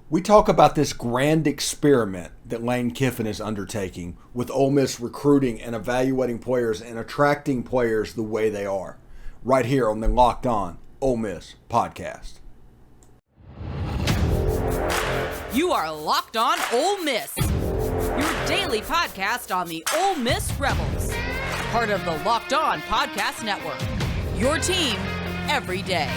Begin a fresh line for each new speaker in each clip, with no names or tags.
We talk about this grand experiment that Lane Kiffin is undertaking with Ole Miss recruiting and evaluating players and attracting players the way they are, right here on the Locked On Ole Miss podcast.
You are Locked On Ole Miss, your daily podcast on the Ole Miss Rebels, part of the Locked On Podcast Network, your team every day.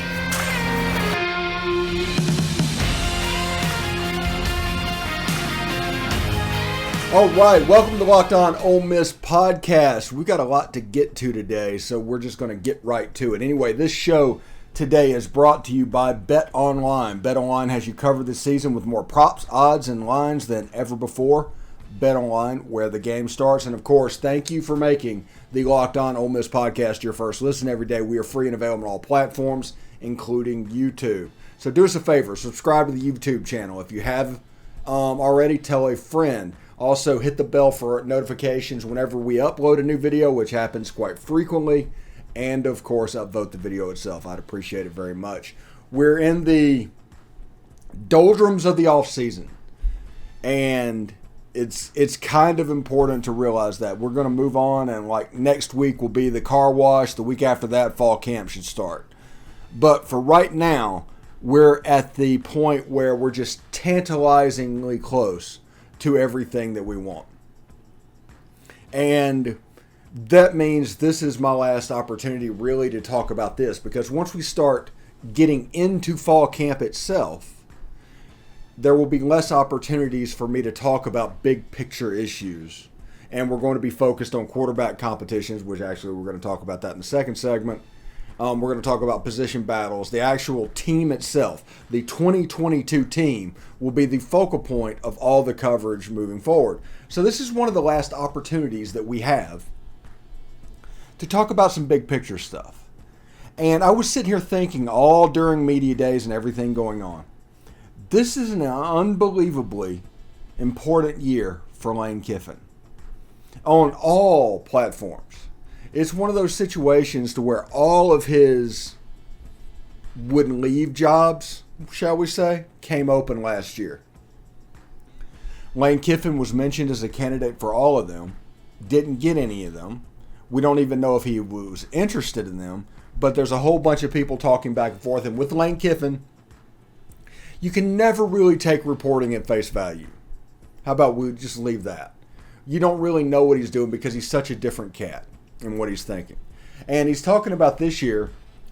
All right, welcome to the Locked On Ole Miss podcast. We got a lot to get to today, so we're just going to get right to it. Anyway, this show today is brought to you by BetOnline. BetOnline has you covered this season with more props, odds, and lines than ever before. BetOnline, where the game starts. And, of course, thank you for making the Locked On Ole Miss podcast your first listen every day. We are free and available on all platforms, including YouTube. So do us a favor, subscribe to the YouTube channel. If you have already, tell a friend. Also, hit the bell for notifications whenever we upload a new video, which happens quite frequently. And, of course, upvote the video itself. I'd appreciate it very much. We're in the doldrums of the offseason. And it's kind of important to realize that. We're going to move on, and like next week will be the car wash. The week after that, fall camp should start. But for right now, we're at the point where we're just tantalizingly close to everything that we want. And that means this is my last opportunity really to talk about this, because once we start getting into fall camp itself, there will be less opportunities for me to talk about big picture issues. And we're going to be focused on quarterback competitions, which actually we're going to talk about that in the second segment. We're going to talk about position battles. The actual team itself, the 2022 team, will be the focal point of all the coverage moving forward. So this is one of the last opportunities that we have to talk about some big picture stuff. And I was sitting here thinking all during media days and everything going on, this is an unbelievably important year for Lane Kiffin on all platforms. It's one of those situations to where all of his wouldn't leave jobs, shall we say, came open last year. Lane Kiffin was mentioned as a candidate for all of them, didn't get any of them. We don't even know if he was interested in them, but there's a whole bunch of people talking back and forth. And with Lane Kiffin, you can never really take reporting at face value. How about we just leave that? You don't really know what he's doing because he's such a different cat and what he's thinking. And he's talking about this year,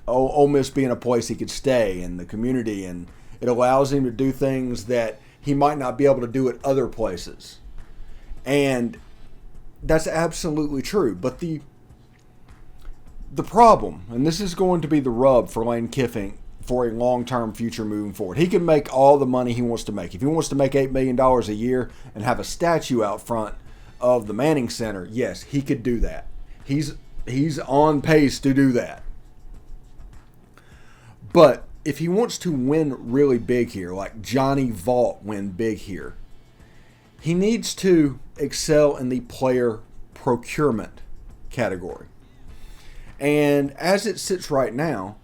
Ole Miss being a place he could stay in the community, and it allows him to do things that he might not be able to do at other places. And that's absolutely true. But the problem, and this is going to be the rub for Lane Kiffin for a long-term future moving forward. He can make all the money he wants to make. If he wants to make $8 million a year and have a statue out front of the Manning Center, yes, he could do that. He's on pace to do that. But if he wants to win really big here, like Johnny Vaught win big here, he needs to excel in the player procurement category. And as it sits right now,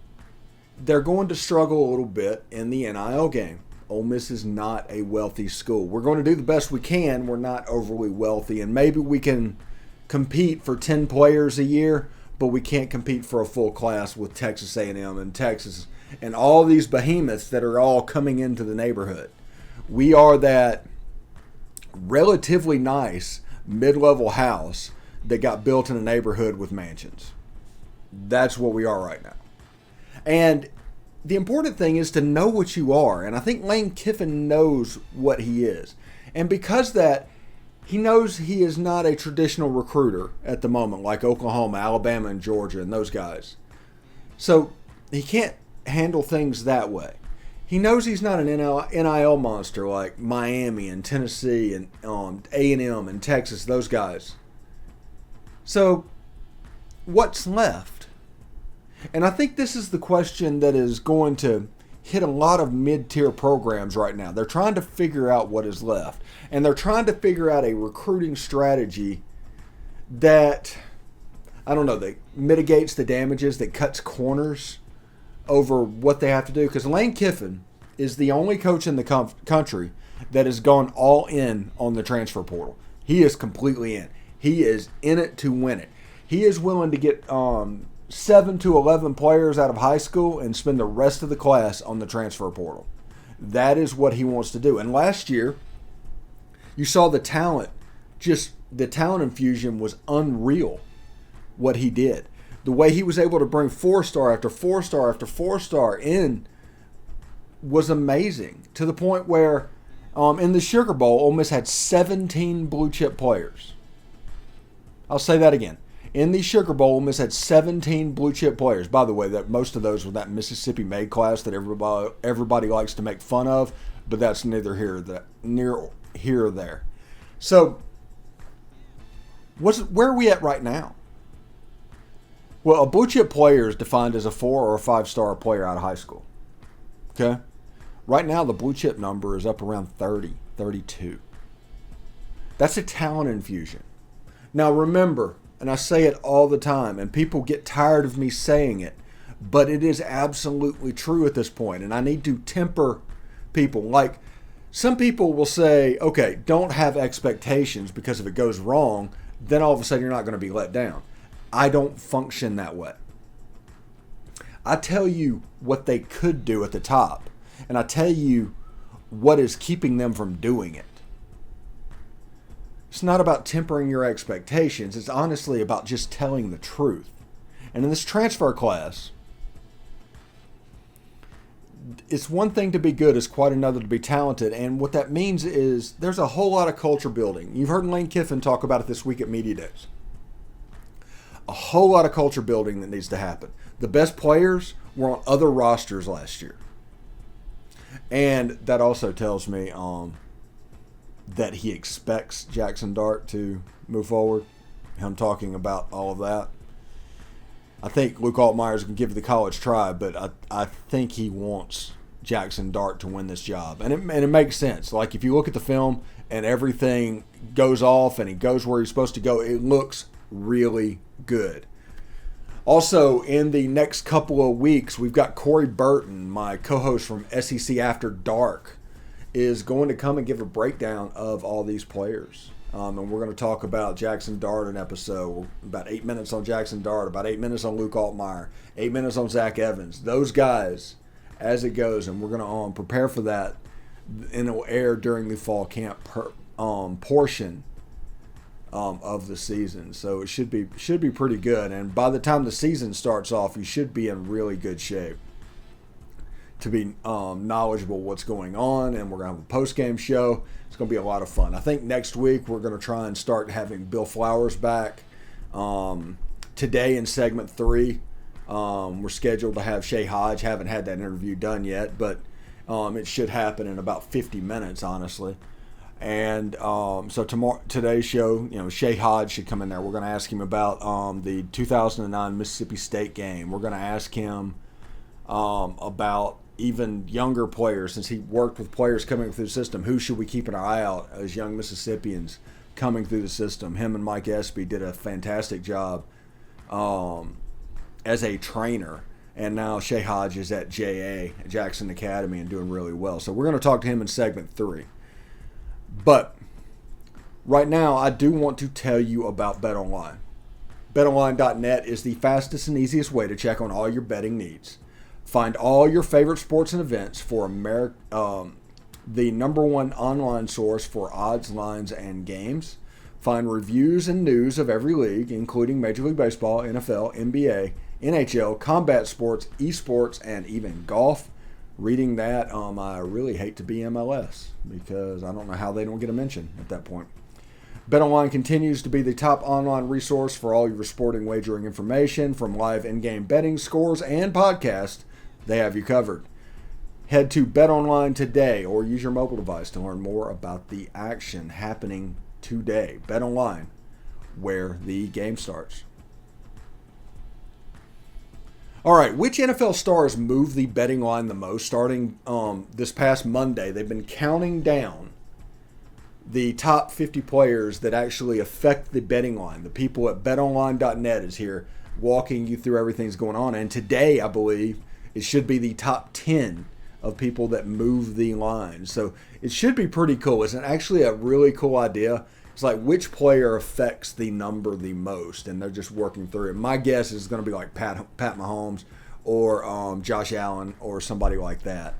they're going to struggle a little bit in the NIL game. Ole Miss is not a wealthy school. We're going to do the best we can. We're not overly wealthy, and maybe we can compete for 10 players a year, but we can't compete for a full class with Texas A&M and Texas and all these behemoths that are all coming into the neighborhood. We are that relatively nice mid-level house that got built in a neighborhood with mansions. That's what we are right now. And the important thing is to know what you are. And I think Lane Kiffin knows what he is. And because that, he knows he is not a traditional recruiter at the moment, like Oklahoma, Alabama, and Georgia, and those guys. So he can't handle things that way. He knows he's not an NIL monster like Miami and Tennessee and A&M and Texas, those guys. So what's left? And I think this is the question that is going to hit a lot of mid-tier programs right now. They're trying to figure out what is left. And they're trying to figure out a recruiting strategy that, I don't know, that mitigates the damages, that cuts corners over what they have to do. Because Lane Kiffin is the only coach in the country that has gone all in on the transfer portal. He is completely in. He is in it to win it. He is willing to get 7 to 11 players out of high school and spend the rest of the class on the transfer portal. That is what he wants to do. And last year, you saw the talent, just the talent infusion was unreal what he did. The way he was able to bring 4-star after 4-star after 4-star in was amazing, to the point where in the Sugar Bowl, Ole Miss had 17 blue chip players. I'll say that again. In the Sugar Bowl, Ole Miss had 17 blue chip players. By the way, that most of those were that Mississippi-made class that everybody likes to make fun of, but that's neither here or there. So, where are we at right now? Well, a blue chip player is defined as a 4 or a 5-star player out of high school. Okay? Right now, the blue chip number is up around 30, 32. That's a talent infusion. Now, remember, and I say it all the time, and people get tired of me saying it, but it is absolutely true at this point, and I need to temper people. Like, some people will say, okay, don't have expectations because if it goes wrong, then all of a sudden you're not going to be let down. I don't function that way. I tell you what they could do at the top, and I tell you what is keeping them from doing it. It's not about tempering your expectations. It's honestly about just telling the truth. And in this transfer class, it's one thing to be good, it's quite another to be talented. And what that means is there's a whole lot of culture building. You've heard Lane Kiffin talk about it this week at Media Days. A whole lot of culture building that needs to happen. The best players were on other rosters last year. And that also tells me that he expects Jaxson Dart to move forward. Him talking about all of that. I think Luke Altmyer is going to give it the college try, but I think he wants Jaxson Dart to win this job. And it makes sense. Like, if you look at the film and everything goes off and he goes where he's supposed to go, it looks really good. Also, in the next couple of weeks, we've got Corey Burton, my co-host from SEC After Dark, is going to come and give a breakdown of all these players. And we're going to talk about Jaxson Dart an episode. About 8 minutes on Jaxson Dart, about 8 minutes on Luke Altmyer, 8 minutes on Zach Evans. Those guys, as it goes, and we're going to prepare for that, and it will air during the fall camp portion of the season. So it should be pretty good. And by the time the season starts off, you should be in really good shape to be knowledgeable what's going on. And we're going to have a post-game show. It's going to be a lot of fun. I think next week we're going to try and start having Bill Flowers back. Today in segment 3, we're scheduled to have Shay Hodge. Haven't had that interview done yet, but it should happen in about 50 minutes, honestly. And so today's show, Shay Hodge should come in there. We're going to ask him about the 2009 Mississippi State game. We're going to ask him about even younger players, since he worked with players coming through the system. Who should we keep an eye out as young Mississippians coming through the system? Him and Mike Espy did a fantastic job as a trainer. And now Shay Hodge is at Jackson Academy, and doing really well. So we're going to talk to him in segment 3. But right now, I do want to tell you about BetOnline. BetOnline.net is the fastest and easiest way to check on all your betting needs. Find all your favorite sports and events for the #1 online source for odds, lines, and games. Find reviews and news of every league, including Major League Baseball, NFL, NBA, NHL, combat sports, esports, and even golf. Reading that, I really hate to be MLS because I don't know how they don't get a mention at that point. BetOnline continues to be the top online resource for all your sporting wagering information, from live in-game betting, scores, and podcasts. They have you covered. Head to BetOnline today or use your mobile device to learn more about the action happening today. BetOnline, where the game starts. All right, which NFL stars move the betting line the most? Starting this past Monday, they've been counting down the top 50 players that actually affect the betting line. The people at betonline.net is here walking you through everything that's going on. And today, I believe, it should be the top 10 of people that move the line. So it should be pretty cool. It's actually a really cool idea. It's like which player affects the number the most, and they're just working through it. My guess is going to be like Pat Mahomes or Josh Allen or somebody like that.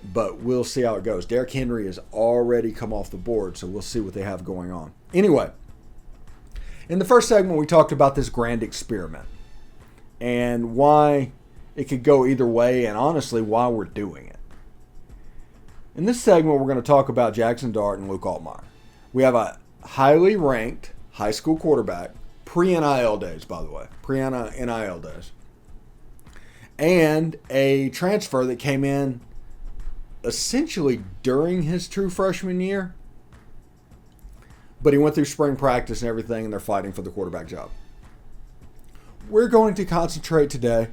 But we'll see how it goes. Derrick Henry has already come off the board, so we'll see what they have going on. Anyway, in the first segment, we talked about this grand experiment and why it could go either way, and honestly, why we're doing it. In this segment, we're going to talk about Jaxson Dart and Luke Altmyer. We have a highly ranked high school quarterback, pre-NIL days, by the way, pre-NIL days, and a transfer that came in essentially during his true freshman year, but he went through spring practice and everything, and they're fighting for the quarterback job. We're going to concentrate today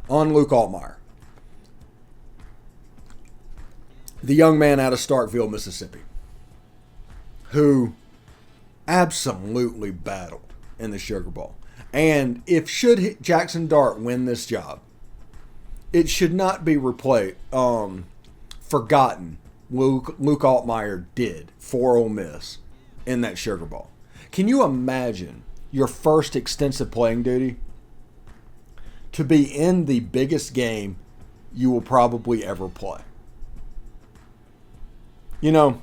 on Luke Altmyer, the young man out of Starkville, Mississippi, who absolutely battled in the Sugar Bowl. And if should Jaxson Dart win this job, it should not be forgotten Luke Altmyer did for Ole Miss in that Sugar Bowl. Can you imagine your first extensive playing duty to be in the biggest game you will probably ever play? You know,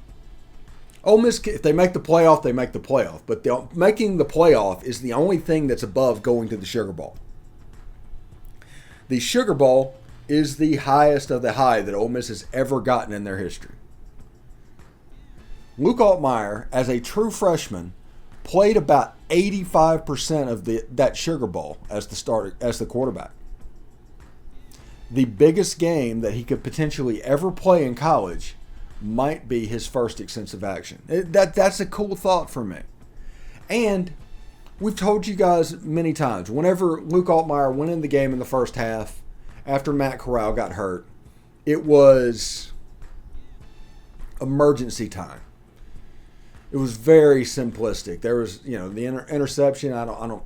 Ole Miss, if they make the playoff, they make the playoff. But making the playoff is the only thing that's above going to the Sugar Bowl. The Sugar Bowl is the highest of the high that Ole Miss has ever gotten in their history. Luke Altmyer, as a true freshman, played about 85% of that Sugar Bowl as the quarterback. The biggest game that he could potentially ever play in college might be his first extensive action. That's a cool thought for me. And we've told you guys many times, whenever Luke Altmyer went in the game in the first half, after Matt Corral got hurt, it was emergency time. It was very simplistic. There was, the interception. I don't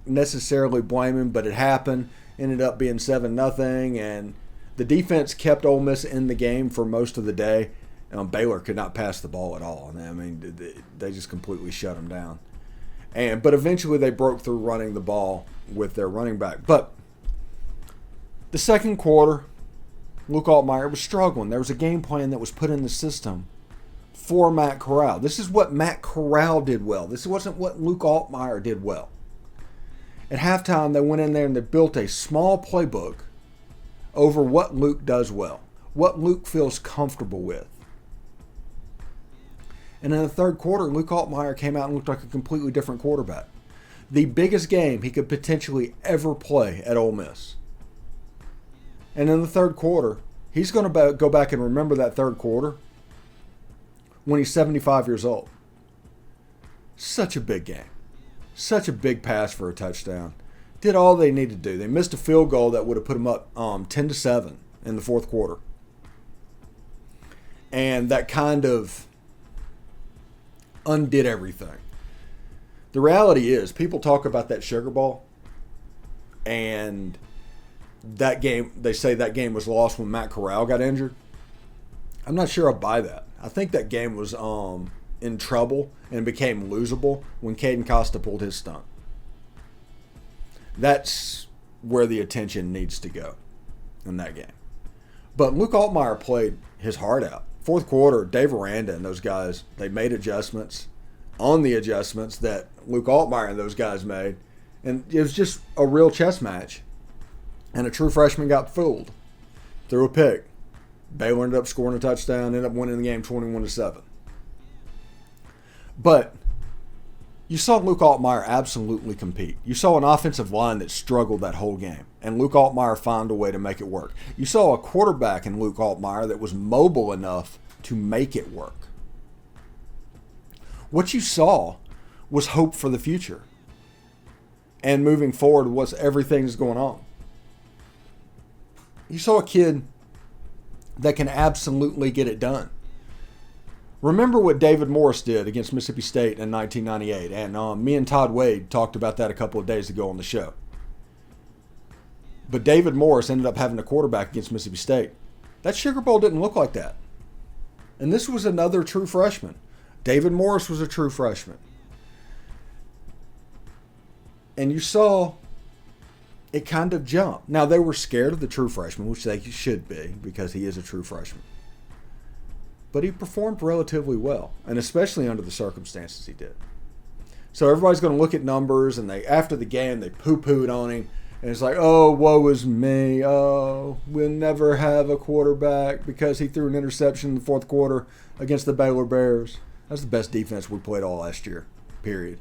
necessarily blame him, but it happened. Ended up being 7-0, and the defense kept Ole Miss in the game for most of the day. Baylor could not pass the ball at all. I mean, they just completely shut them down. But eventually they broke through running the ball with their running back. But the second quarter, Luke Altmyer was struggling. There was a game plan that was put in the system for Matt Corral. This is what Matt Corral did well. This wasn't what Luke Altmyer did well. At halftime, they went in there and they built a small playbook over what Luke does well, what Luke feels comfortable with. And in the third quarter, Luke Altmyer came out and looked like a completely different quarterback. The biggest game he could potentially ever play at Ole Miss. And in the third quarter, he's going to go back and remember that third quarter when he's 75 years old. Such a big game. Such a big pass for a touchdown. Did all they needed to do. They missed a field goal that would have put them up 10-7 in the fourth quarter. And that kind of undid everything. The reality is, people talk about that Sugar Bowl, and that game, they say that game was lost when Matt Corral got injured. I'm not sure I buy that. I think that game was in trouble and became losable when Caden Costa pulled his stunt. That's where the attention needs to go in that game. But Luke Altmyer played his heart out. Fourth quarter, Dave Aranda and those guys, they made adjustments on the adjustments that Luke Altmyer and those guys made. And it was just a real chess match. And a true freshman got fooled. Threw a pick. Baylor ended up scoring a touchdown, ended up winning the game 21-7. But you saw Luke Altmyer absolutely compete. You saw an offensive line that struggled that whole game, and Luke Altmyer found a way to make it work. You saw a quarterback in Luke Altmyer that was mobile enough to make it work. What you saw was hope for the future. And moving forward, what's everything that's going on. You saw a kid that can absolutely get it done. Remember what David Morris did against Mississippi State in 1998, and me and Todd Wade talked about that a couple of days ago on the show. But David Morris ended up having a quarterback against Mississippi State. That Sugar Bowl didn't look like that. And this was another true freshman. David Morris was a true freshman. And you saw it kind of jump. Now, they were scared of the true freshman, which they should be because he is a true freshman. But he performed relatively well, and especially under the circumstances he did. So everybody's going to look at numbers, and after the game, they poo-pooed on him. And it's like, oh, woe is me. Oh, we'll never have a quarterback because he threw an interception in the fourth quarter against the Baylor Bears. That's the best defense we played all last year, period.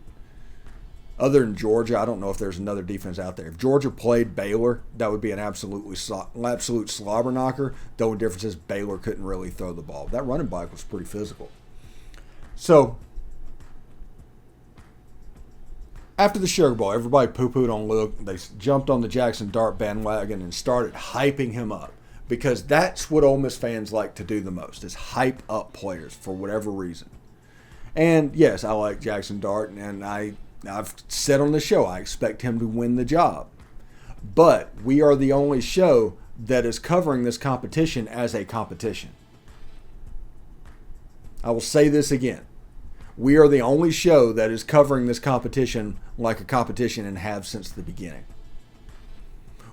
Other than Georgia, I don't know if there's another defense out there. If Georgia played Baylor, that would be an absolute slobber knocker. The only difference is Baylor couldn't really throw the ball. That running back was pretty physical. So, after the Sugar Bowl, everybody poo-pooed on Luke. They jumped on the Jaxson Dart bandwagon and started hyping him up because that's what Ole Miss fans like to do the most, is hype up players for whatever reason. And, yes, I like Jaxson Dart, and I've said on the show I expect him to win the job. But we are the only show that is covering this competition as a competition. I will say this again. We are the only show that is covering this competition like a competition and have since the beginning.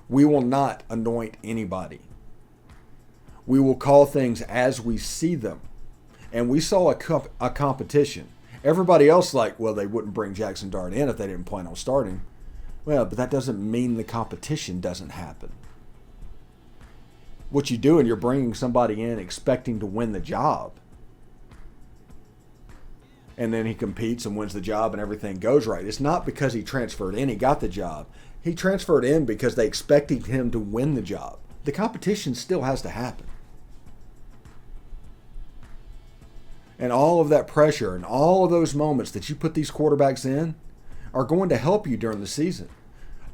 We will not anoint anybody. We will call things as we see them. And we saw a competition. Everybody else well, they wouldn't bring Jaxson Dart in if they didn't plan on starting. Well, but that doesn't mean the competition doesn't happen. What you do, and you're bringing somebody in expecting to win the job. And then he competes and wins the job and everything goes right. It's not because he transferred in, he got the job. He transferred in because they expected him to win the job. The competition still has to happen. And all of that pressure and all of those moments that you put these quarterbacks in are going to help you during the season.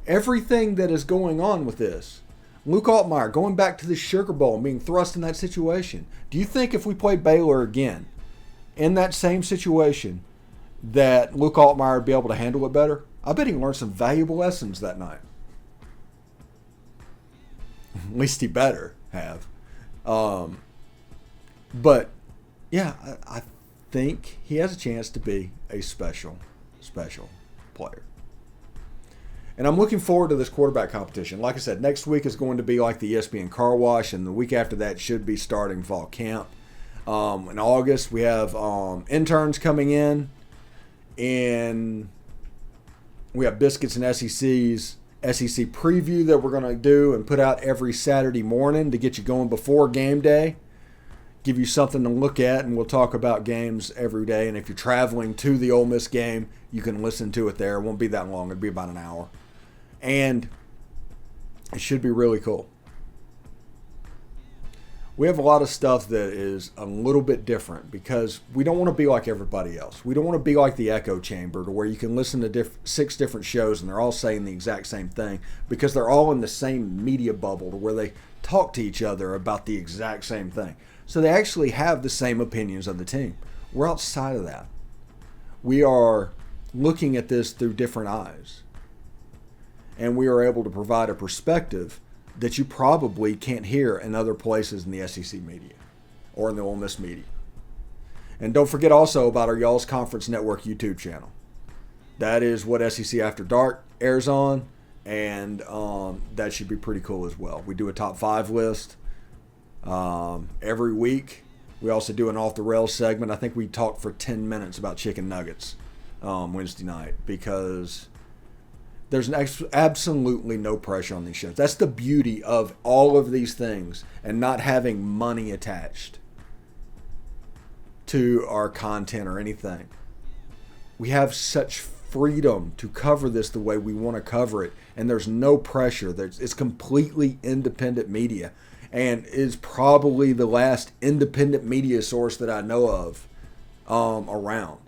Everything that is going on with this, Luke Altmyer going back to the Sugar Bowl and being thrust in that situation. Do you think if we played Baylor again in that same situation that Luke Altmyer would be able to handle it better? I bet he learned some valuable lessons that night. At least he better have. But yeah, I think he has a chance to be a special player. And I'm looking forward to this quarterback competition. Like I said, next week is going to be like the ESPN car wash, and the week after that should be starting fall camp. In August, we have interns coming in, and we have Biscuits and SEC's SEC preview that we're going to do and put out every Saturday morning to get you going before game day. Give you something to look at, and we'll talk about games every day. And if you're traveling to the Ole Miss game, you can listen to it there. It won't be that long. It'll be about an hour. And it should be really cool. We have a lot of stuff that is a little bit different because we don't want to be like everybody else. We don't want to be like the echo chamber to where you can listen to 6 different shows and they're all saying the exact same thing because they're all in the same media bubble to where they talk to each other about the exact same thing. So they actually have the same opinions of the team. We're outside of that. We are looking at this through different eyes. And we are able to provide a perspective that you probably can't hear in other places in the SEC media or in the Ole Miss media. And don't forget also about our Y'all's Conference Network YouTube channel. That is what SEC After Dark airs on, and that should be pretty cool as well. We do a top 5 list every week. We also do an Off the Rails segment. I think we talked for 10 minutes about chicken nuggets Wednesday night because there's absolutely no pressure on these shows. That's the beauty of all of these things and not having money attached to our content or anything. We have such freedom to cover this the way we want to cover it, and there's no pressure. It's completely independent media, and is probably the last independent media source that I know of around.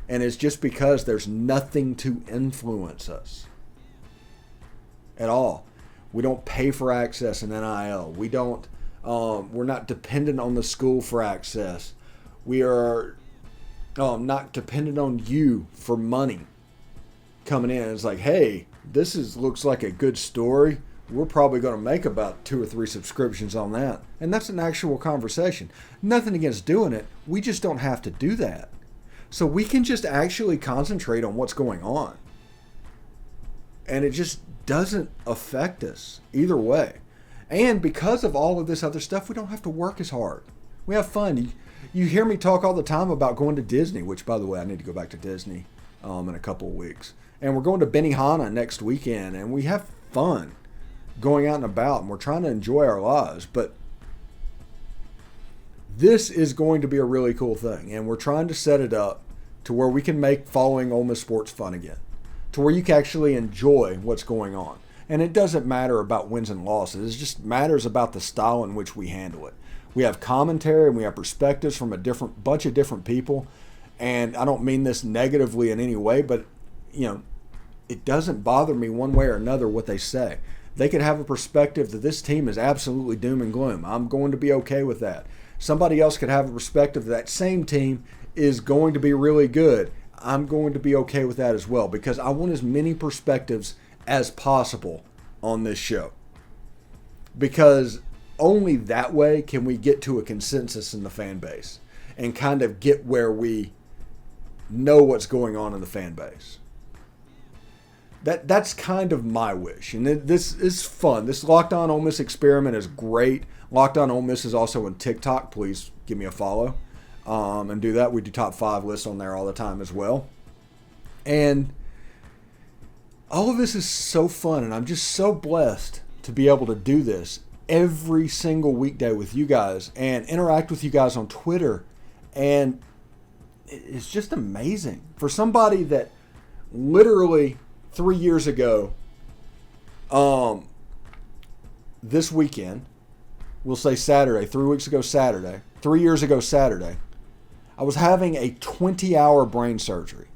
And it's just because there's nothing to influence us at all. We don't pay for access in NIL. We don't. We're not dependent on the school for access. We are not dependent on you for money coming in. It's like, hey, looks like a good story. we're probably going to make about 2 or 3 subscriptions on that. And that's an actual conversation. Nothing against doing it. We just don't have to do that. So we can just actually concentrate on what's going on. And it just doesn't affect us either way. And because of all of this other stuff, we don't have to work as hard. We have fun. You hear me talk all the time about going to Disney, which, by the way, I need to go back to Disney in a couple of weeks. And we're going to Benihana next weekend, and we have fun going out and about, and we're trying to enjoy our lives. But this is going to be a really cool thing, and we're trying to set it up to where we can make following Ole Miss sports fun again, to where you can actually enjoy what's going on. And it doesn't matter about wins and losses. It just matters about the style in which we handle it. We have commentary and we have perspectives from a bunch of different people. And I don't mean this negatively in any way, but, it doesn't bother me one way or another what they say. They could have a perspective that this team is absolutely doom and gloom. I'm going to be okay with that. Somebody else could have a perspective that same team is going to be really good. I'm going to be okay with that as well, because I want as many perspectives as possible on this show. Because only that way can we get to a consensus in the fan base and kind of get where we know what's going on in the fan base. That's kind of my wish. And this is fun. This Locked On Ole Miss experiment is great. Locked On Ole Miss is also on TikTok. Please give me a follow and do that. We do top 5 lists on there all the time as well. And all of this is so fun, and I'm just so blessed to be able to do this every single weekday with you guys and interact with you guys on Twitter. And it's just amazing. For somebody that literally 3 years ago, this weekend, we'll say Saturday, 3 weeks ago Saturday, 3 years ago Saturday, I was having a 20-hour brain surgery.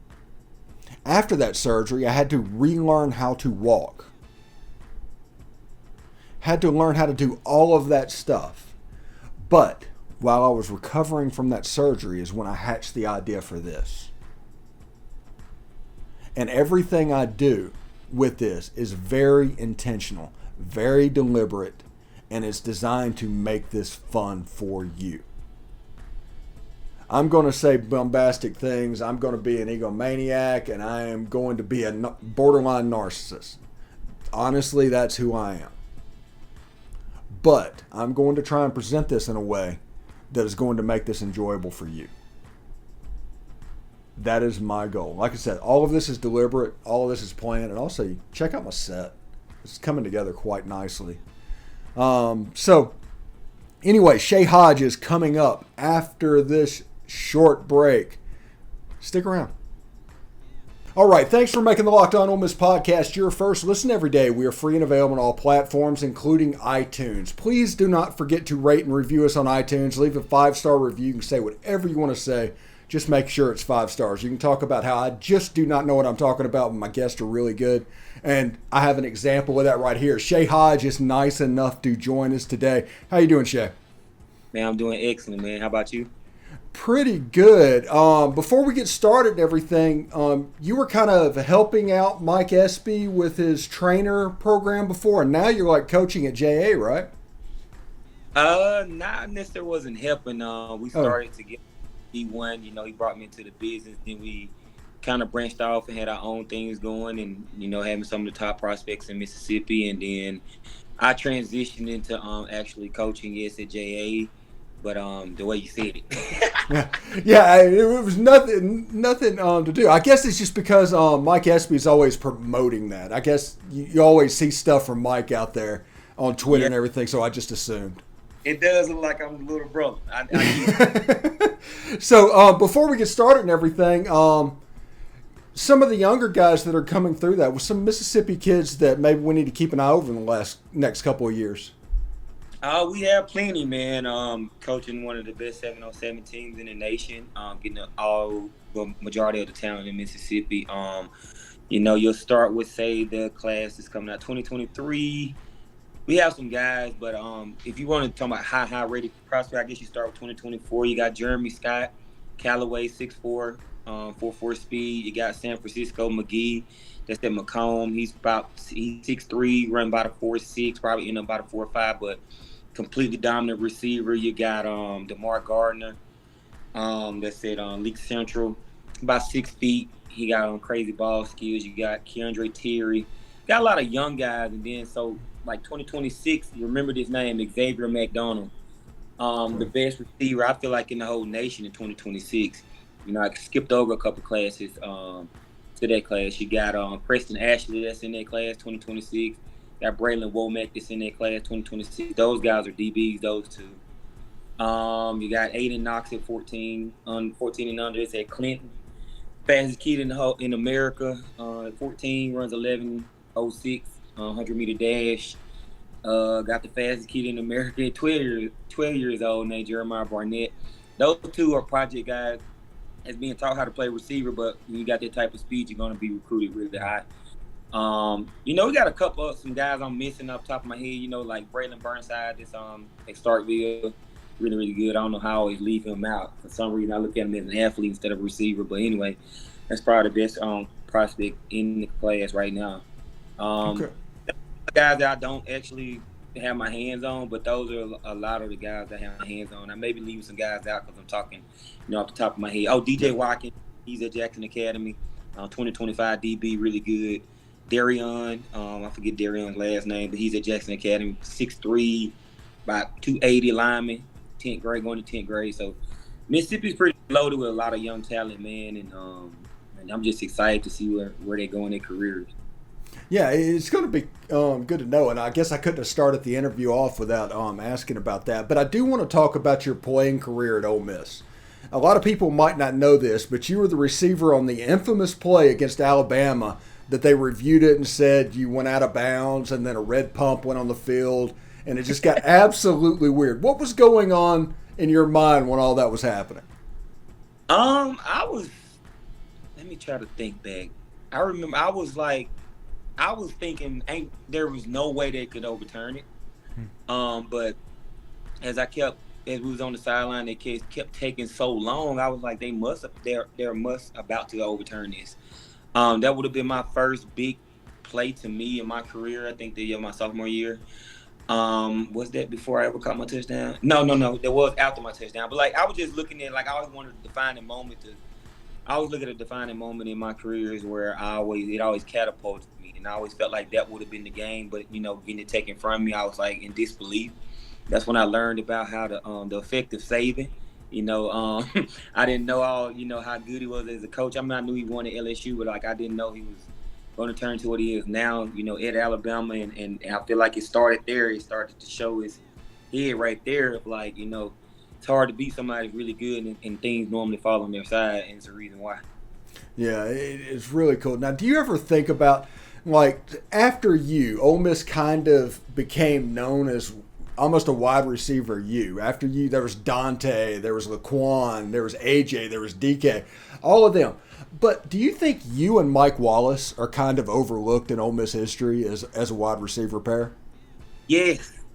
After that surgery, I had to relearn how to walk. Had to learn how to do all of that stuff. But while I was recovering from that surgery is when I hatched the idea for this. And everything I do with this is very intentional, very deliberate, and it's designed to make this fun for you. I'm going to say bombastic things. I'm going to be an egomaniac, and I am going to be a borderline narcissist. Honestly, that's who I am. But I'm going to try and present this in a way that is going to make this enjoyable for you. That is my goal. Like I said, all of this is deliberate. All of this is planned. And also, check out my set. It's coming together quite nicely. So, anyway, Shay Hodge is coming up after this short break. Stick around. All right, thanks for making the Locked On Ole Miss podcast your first listen every day. We are free and available on all platforms, including iTunes. Please do not forget to rate and review us on iTunes. Leave a 5-star review. You can say whatever you want to say. Just make sure it's 5 stars. You can talk about how I just do not know what I'm talking about, but my guests are really good. And I have an example of that right here. Shay Hodge is nice enough to join us today. How you doing, Shay?
Man, I'm doing excellent, man. How about you?
Pretty good. Before we get started and everything, you were kind of helping out Mike Espy with his trainer program before, and now you're like coaching at JA, right?
Not necessarily wasn't helping. We started to get D1. He brought me into the business. Then we kind of branched off and had our own things going, and having some of the top prospects in Mississippi. And then I transitioned into actually coaching at JA. But the way you said it.
yeah, it was nothing to do. I guess it's just because Mike Espy is always promoting that. I guess you always see stuff from Mike out there on Twitter and everything, so I just assumed.
It does look like I'm the little brother.
So before we get started and everything, some of the younger guys that are coming through that with some Mississippi kids that maybe we need to keep an eye over in the next couple of years.
We have plenty, man. Coaching one of the best 707 teams in the nation, getting the majority of the talent in Mississippi. You'll start with, say, the class that's coming out 2023. We have some guys, but if you want to talk about high rated prospect, I guess you start with 2024. You got Jeremy Scott, Callaway, 6'4", 4.4 speed. You got San Francisco McGee. That's at Macomb. He's 6'3", run about a 4.6, probably in about a 4.5, but completely dominant receiver. You got DeMar Gardner. That's at Leak Central. About 6 feet. He got crazy ball skills. You got Keandre Terry. Got a lot of young guys, and then so like 2026, you remember this name, Xavier McDonald. The best receiver, I feel like, in the whole nation in 2026. You know, I skipped over a couple classes to that class. You got Preston Ashley that's in that class, 2026. Got Braylon Womack that's in that class, 2026. Those guys are DBs, those two. You got Aiden Knox at 14 and under. It's at Clinton. Fastest kid in America. At 14, runs 11.06, 100-meter dash. Got the fastest kid in America at 12 years old, named Jeremiah Barnett. Those two are project guys that's being taught how to play receiver, but when you got that type of speed, you're going to be recruited really high. We got a couple of some guys I'm missing off the top of my head, like Braylon Burnside that's at Starkville. Really, really good. I don't know how I always leave him out. For some reason, I look at him as an athlete instead of a receiver. But anyway, that's probably the best prospect in the class right now. Okay. Guys that I don't actually have my hands on, but those are a lot of the guys that I have my hands on. I may be leaving some guys out because I'm talking, off the top of my head. Oh, DJ Watkins, he's at Jackson Academy, 2025 DB, really good. Darion, I forget Darion's last name, but he's at Jackson Academy, 6'3", about 280 lineman, 10th grade, going to 10th grade. So Mississippi's pretty loaded with a lot of young talent, man, and I'm just excited to see where they go in their careers.
Yeah, it's going to be good to know, and I guess I couldn't have started the interview off without asking about that. But I do want to talk about your playing career at Ole Miss. A lot of people might not know this, but you were the receiver on the infamous play against Alabama that they reviewed it and said you went out of bounds, and then a red pump went on the field, and it just got absolutely weird. What was going on in your mind when all that was happening?
Let me try to think back. I remember I was thinking there was no way they could overturn it. But as we was on the sideline, they kept taking so long. I was like, they're about to overturn this. That would have been my first big play to me in my career. I think my sophomore year. Was that before I ever caught my touchdown? No. That was after my touchdown. But I was just looking at I always wanted a defining moment I always look at a defining moment in my career is where it always catapulted me, and I always felt like that would have been the game. But getting it taken from me, I was in disbelief. That's when I learned about how the effective saving. I didn't know how good he was as a coach. I knew he won at LSU, but I didn't know he was going to turn to what he is now. At Alabama, and I feel like it started there. It started to show his head right there. It's hard to beat somebody really good, and things normally fall on their side, and it's the reason why.
Yeah, it's really cool. Now, do you ever think about, after Ole Miss kind of became known as almost a wide receiver After you, there was Dante, there was Laquan, there was AJ, there was DK, all of them. But do you think you and Mike Wallace are kind of overlooked in Ole Miss history as a wide receiver pair?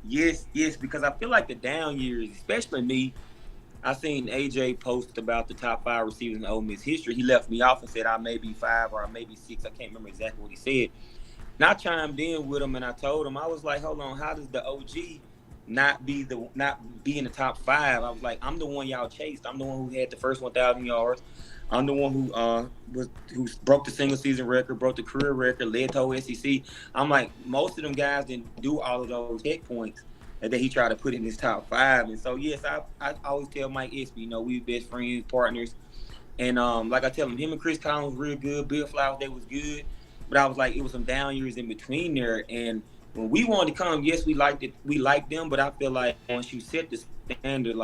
Yes, because I feel like the down years, especially me, I seen AJ post about the top 5 receivers in Ole Miss history. He left me off and said I may be 5 or I may be 6. I can't remember exactly what he said. And I chimed in with him and I told him, I was like, hold on, how does the OG not be in the top 5? I was like, I'm the one y'all chased. I'm the one who had the first 1,000 yards. I'm the one who broke the single season record, broke the career record, led to whole SEC. I'm like, most of them guys didn't do all of those checkpoints that he tried to put in his top 5. And so, yes, I always tell Mike Espy, we best friends, partners. And like I tell him and Chris Collins were real good. Bill Flowers, they was good. But I was like, it was some down years in between there. And when we wanted to come, yes, we liked it. We liked them. But I feel like once you set the standard,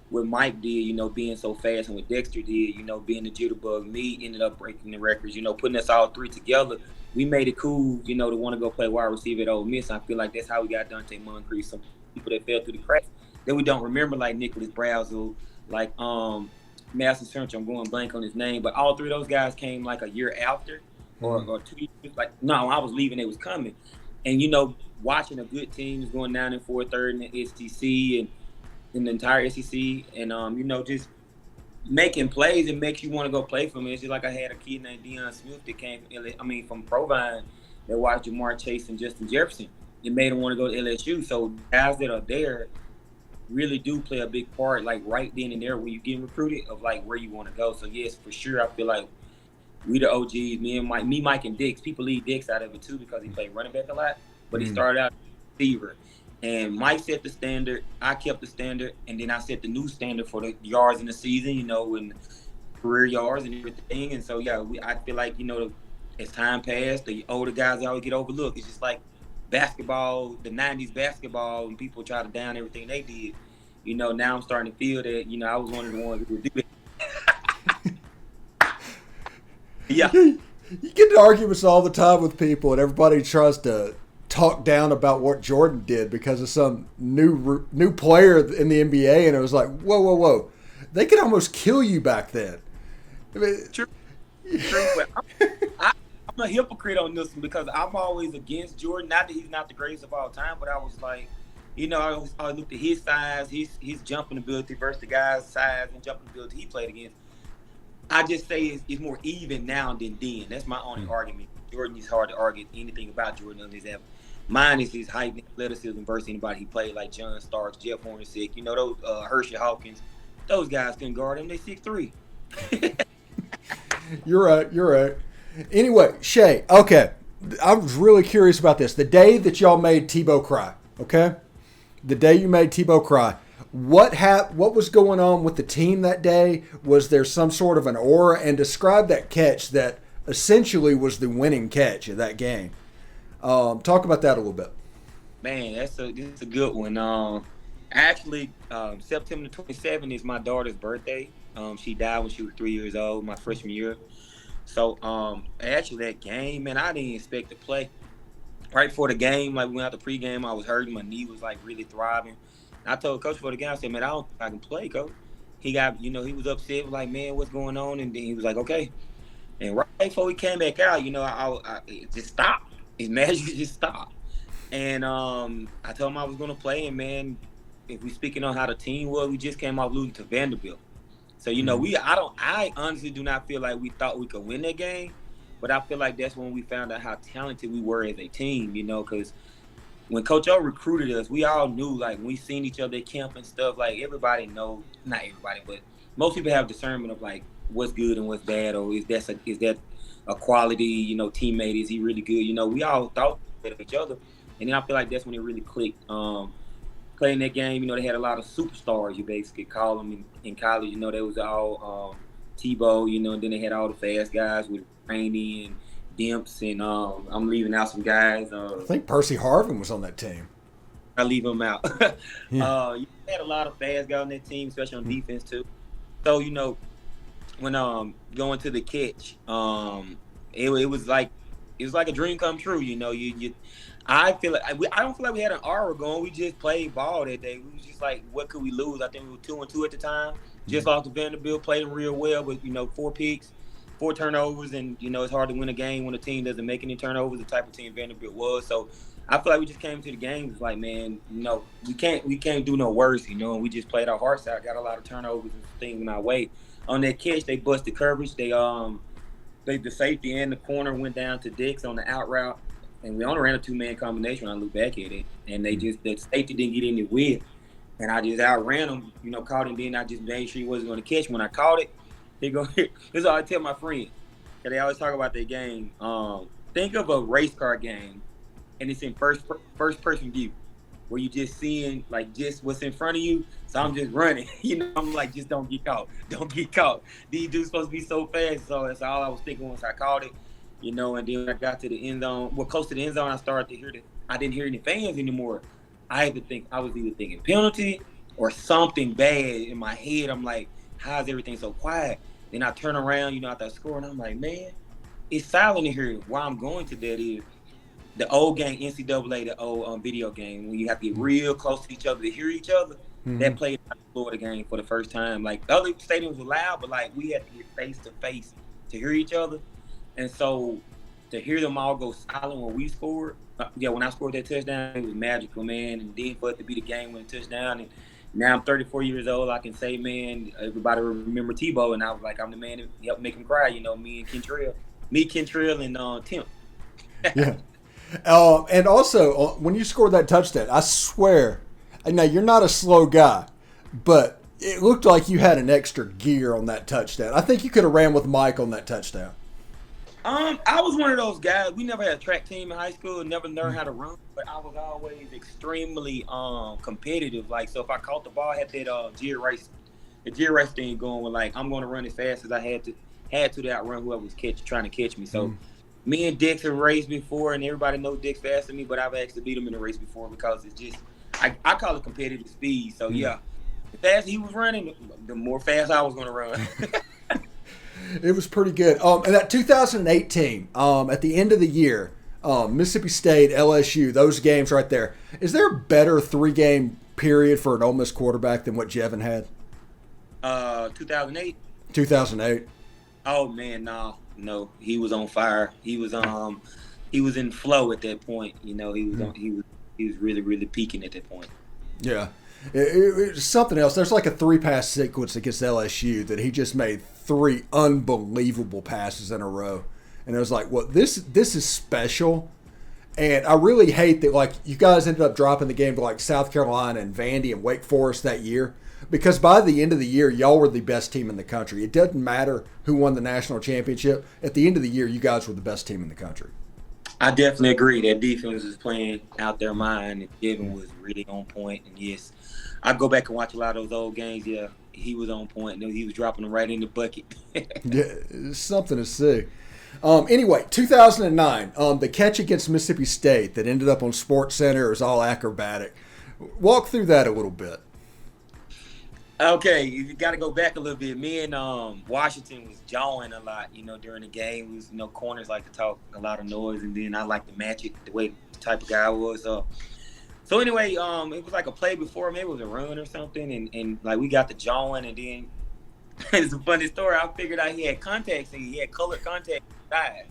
what Mike did, being so fast, and what Dexter did, being the jitterbug, me ended up breaking the records, putting us all 3 together. We made it cool, to want to go play wide receiver at Ole Miss. I feel like that's how we got Dante Moncrief. Some people that fell through the cracks that we don't remember, like Nicholas Brazel, like Madison Central. I'm going blank on his name, but all 3 of those guys came a year after or 2 years. No, I was leaving, they was coming. And, watching a good team is going 9-4, third in the SEC and in the entire SEC, and just making plays, it makes you want to go play for me. It's just like I had a kid named Deion Smith that came from from Provine, that watched Jamar Chase and Justin Jefferson. It made him want to go to LSU. So guys that are there really do play a big part, like right then and there when you get recruited, of like where you want to go. So yes, for sure, I feel like we the OGs, Mike, and Dix. People leave Dix out of it too because he played running back a lot, but he started out receiver. And Mike set the standard, I kept the standard, and then I set the new standard for the yards in the season, and career yards and everything. And so, yeah, I feel like, as time passed, the older guys always get overlooked. It's just like basketball, the 90s basketball, and people try to down everything they did. Now I'm starting to feel that, I was one of the ones who would do it. Yeah.
You get in arguments all the time with people, and everybody tries to talk down about what Jordan did because of some new player in the NBA, and it was like, whoa. They could almost kill you back then. I mean,
True. But I'm a hypocrite on this one because I'm always against Jordan. Not that he's not the greatest of all time, but I was like, I looked at his size, his jumping ability versus the guy's size and jumping ability he played against. I just say it's more even now than then. That's my only argument. Jordan is hard to argue anything about Jordan on his level. Mine is his height and athleticism versus anybody he played, like John Starks, Jeff Hornacek, those Hershey Hawkins. Those guys couldn't guard him. They 6'3".
You're right. Anyway, Shay, okay. I was really curious about this. The day that y'all made Tebow cry, okay? The day you made Tebow cry, what was going on with the team that day? Was there some sort of an aura? And describe that catch that essentially was the winning catch of that game. Talk about that a little bit.
Man, this is a good one. Actually, September 27th is my daughter's birthday. She died when she was 3 years old, my freshman year. So, actually, that game, man, I didn't expect to play. Right before the game, like we went out the pregame, I was hurting. My knee was like really throbbing. I told Coach for the game, I said, man, I don't think I can play, Coach. He got, he was upset, like, man, what's going on? And then he was like, okay. And right before he came back out, I it just stopped. His magic just stopped. And I told him I was going to play. And, man, if we speaking on how the team was, we just came off losing to Vanderbilt. So, I honestly do not feel like we thought we could win that game. But I feel like that's when we found out how talented we were as a team, because when Coach O recruited us, we all knew, like, when we seen each other at camp and stuff, like, everybody know, not everybody, but most people have discernment of, like, what's good and what's bad, or is that a quality, teammate? Is he really good? We all thought of each other. And then I feel like that's when it really clicked. Playing that game, they had a lot of superstars, you basically call them in college. They was all Tebow, and then they had all the fast guys with Rainey and Demps, and I'm leaving out some guys.
I think Percy Harvin was on that team.
I leave him out.
Yeah.
You had a lot of fast guys on that team, especially on defense too. So when going to the catch, it was like a dream come true. I feel like I don't feel like we had an aura going. We just played ball that day. We was just like, what could we lose? I think we were 2-2 at the time. Just lost to Vanderbilt, played them real well, but 4 picks, 4 turnovers, and it's hard to win a game when a team doesn't make any turnovers. The type of team Vanderbilt was. So I feel like we just came to the game. It's like, man, we can't do no worse, and we just played our hearts out. Got a lot of turnovers and things in our way. On that catch, they busted coverage. The safety and the corner went down to Dix on the out route. And we only ran a 2-man combination when I look back at it. And the safety didn't get any width. And I just outran him, caught him. Then I just made sure he wasn't going to catch. When I caught it, this is all I tell my friends. Because they always talk about that game. Think of a race car game, and it's in first person view, where you just seeing, like, just what's in front of you. So I'm just running. I'm like, just don't get caught. Don't get caught. These dudes supposed to be so fast. So that's all I was thinking once I caught it. And then when I got to the end zone, close to the end zone, I started to hear I didn't hear any fans anymore. I was either thinking penalty or something bad in my head. I'm like, how is everything so quiet? Then I turn around, after I score, and I'm like, man, it's silent in here. Why I'm going to that is the old game, NCAA, the old video game, when you have to get real close to each other to hear each other. Mm-hmm. That played in the Florida game for the first time. Like, the other stadiums were loud, but, like, we had to get face to face to hear each other. And so to hear them all go silent when we scored, when I scored that touchdown, it was magical, man. And then for it to be the game-winning touchdown, and now I'm 34 years old. I can say, man, everybody remember Tebow, and I was like, I'm the man that helped make him cry. Me, Kentrell, and Tim.
Yeah. And also, when you scored that touchdown, I swear, now you're not a slow guy, but it looked like you had an extra gear on that touchdown. I think you could have ran with Mike on that touchdown.
I was one of those guys. We never had a track team in high school, never learned how to run, but I was always extremely competitive. Like, so if I caught the ball, I had that Jerry Rice thing going with, like, I'm going to run as fast as I had to outrun whoever was trying to catch me. So me and Dix have raced before, and everybody knows Dix faster than me, but I've actually beat him in a race before because it's just I call it competitive speed. So yeah, the faster he was running, the more fast I was going to run.
It was pretty good. And that 2018, at the end of the year, Mississippi State, LSU, those games right there. Is there a better 3-game period for an Ole Miss quarterback than what Jevin had?
2008.
2008.
Oh man, no, he was on fire. He was in flow at that point. He was really, really peaking at that point.
Yeah. It was something else. There's like a 3-pass sequence against LSU that he just made 3 unbelievable passes in a row. And it was like, well, this is special. And I really hate that, like, you guys ended up dropping the game to, like, South Carolina and Vandy and Wake Forest that year. Because by the end of the year, y'all were the best team in the country. It doesn't matter who won the national championship. At the end of the year, you guys were the best team in the country.
I definitely agree. That defense was playing out their mind, and Kiffin was really on point. And yes, I go back and watch a lot of those old games. Yeah, he was on point. He was dropping them right in the bucket.
Yeah, it's something to see. Anyway, 2009, the catch against Mississippi State that ended up on Sports Center was all acrobatic. Walk through that a little bit.
Okay, you got to go back a little bit. Me and Washington was jawing a lot, during the game. We was, corners like to talk a lot of noise, and then I like to match it the way the type of guy I was. So anyway, it was like a play before, maybe it was a run or something, and like we got the jawing, and then it's a funny story. I figured out he had contacts, and he had colored contacts inside.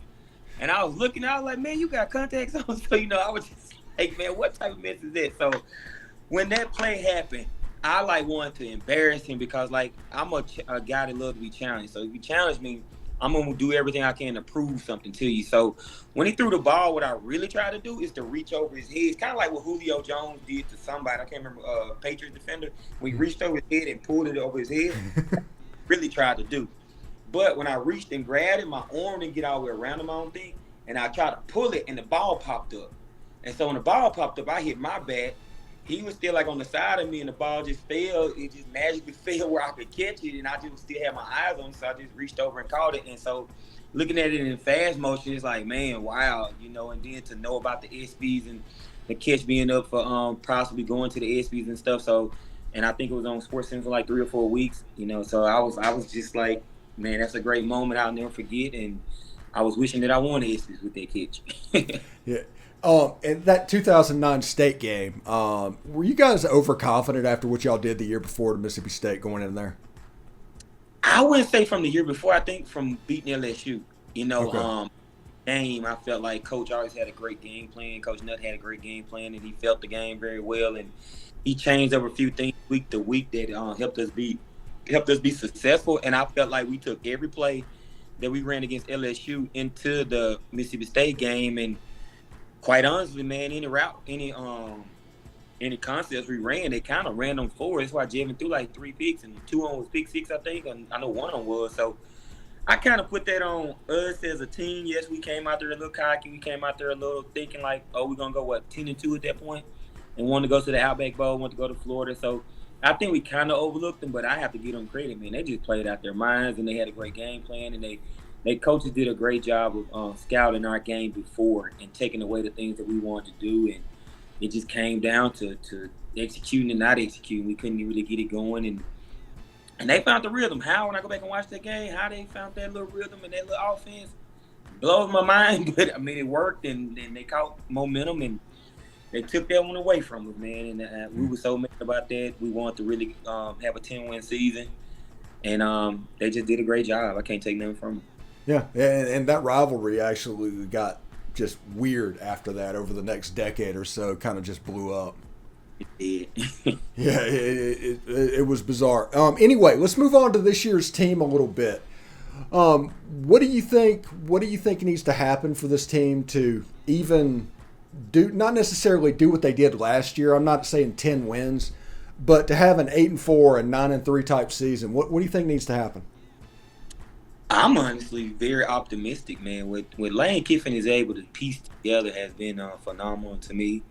And I was looking, I was like, man, you got contacts on? So, I was just like, man, what type of mess is this? So when that play happened, I wanted to embarrass him because I'm a guy that loves to be challenged. So if you challenge me, I'm gonna do everything I can to prove something to you. So when he threw the ball, what I really tried to do is to reach over his head. It's kind of like what Julio Jones did to somebody. I can't remember, Patriots defender. When he reached over his head and pulled it over his head, really tried to do. But when I reached and grabbed it, my arm didn't get all the way around him, I don't think. And I tried to pull it, and the ball popped up. And so when the ball popped up, I hit my bat. He was still on the side of me, and the ball just fell. It just magically fell where I could catch it, and I just still had my eyes on it, so I just reached over and caught it. And so looking at it in fast motion, it's like, man, wow, and then to know about the SBs and the catch being up for possibly going to the SBs and stuff. So, and I think it was on SportsCenter for like 3 or 4 weeks, so I was just like, man, that's a great moment I'll never forget, and I was wishing that I won the SBs with that catch.
Yeah. In that 2009 state game, were you guys overconfident after what y'all did the year before to Mississippi State going in there?
I wouldn't say from the year before. I think from beating LSU.
Okay.
Game, I felt like Coach always had a great game plan. Coach Nutt had a great game plan, and he felt the game very well. And he changed over a few things week to week that helped us be successful. And I felt like we took every play that we ran against LSU into the Mississippi State game. And quite honestly, man, any route, any concepts we ran, they kind of ran them forward. That's why Jevin threw like 3 picks, and 2 on was pick 6, I think, and I know 1 on was. So I kind of put that on us as a team. Yes, we came out there a little cocky. We came out there a little thinking like, oh, we're going to go, 10-2 at that point, and wanted to go to the Outback Bowl, wanted to go to Florida. So I think we kind of overlooked them, but I have to give them credit, man. They just played out their minds, and they had a great game plan, and they coaches did a great job of scouting our game before and taking away the things that we wanted to do, and it just came down to executing and not executing. We couldn't really get it going, and they found the rhythm. How, when I go back and watch that game, how they found that little rhythm and that little offense blows my mind. But I mean, it worked, and they caught momentum, and they took that one away from us, man. And we were so mad about that. We wanted to really have a 10-win season, and they just did a great job. I can't take nothing from them.
Yeah, and that rivalry actually got just weird after that over the next decade or so, kind of just blew up.
Yeah.
Yeah, it was bizarre. Anyway, let's move on to this year's team a little bit. What do you think? What do you think needs to happen for this team to even do, not necessarily do what they did last year? I'm not saying 10 wins, but to have an 8-4 and 9-3 type season. What do you think needs to happen?
I'm honestly very optimistic, man. What Lane Kiffin is able to piece together has been phenomenal to me.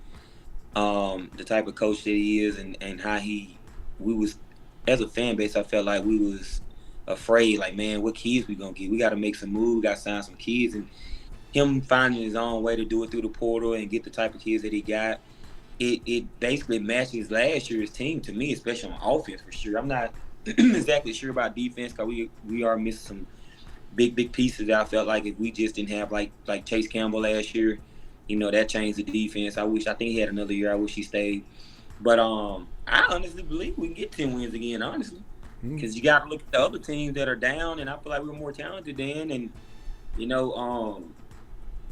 The type of coach that he is, and how we was, as a fan base, I felt like we was afraid, like, man, what kids we gonna get? We got to make some moves. We got to sign some kids, and him finding his own way to do it through the portal and get the type of kids that he got. It basically matches last year's team to me, especially on offense for sure. I'm not exactly sure about defense because we are missing some big pieces that I felt like if we just didn't have like Chase Campbell last year, that changed the defense. I think he had another year. I wish he stayed. But I honestly believe we can get 10 wins again, honestly. Because you got to look at the other teams that are down, and I feel like we're more talented than. And,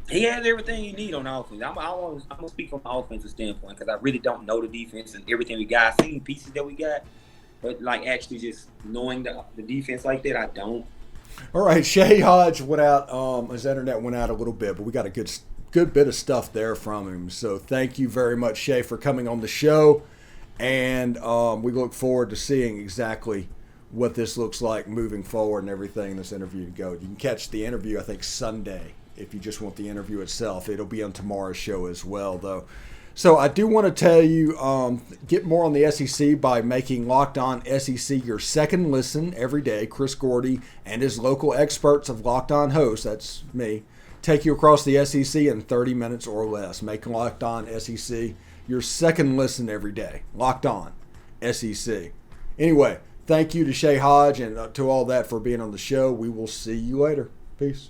he has everything you need on offense. I'm going to speak from an offensive standpoint because I really don't know the defense and everything we got. I've seen pieces that we got, but, like, actually just knowing the defense like that, I don't.
All right, Shay Hodge went out. His internet went out a little bit, but we got a good bit of stuff there from him. So thank you very much, Shay, for coming on the show. And we look forward to seeing exactly what this looks like moving forward and everything in this interview to go. You can catch the interview, I think, Sunday. If you just want the interview itself, it'll be on tomorrow's show as well, though. So I do want to tell you, get more on the SEC by making Locked On SEC your second listen every day. Chris Gordy and his local experts of Locked On hosts, that's me, take you across the SEC in 30 minutes or less. Make Locked On SEC your second listen every day. Locked On SEC. Anyway, thank you to Shay Hodge and to all that for being on the show. We will see you later. Peace.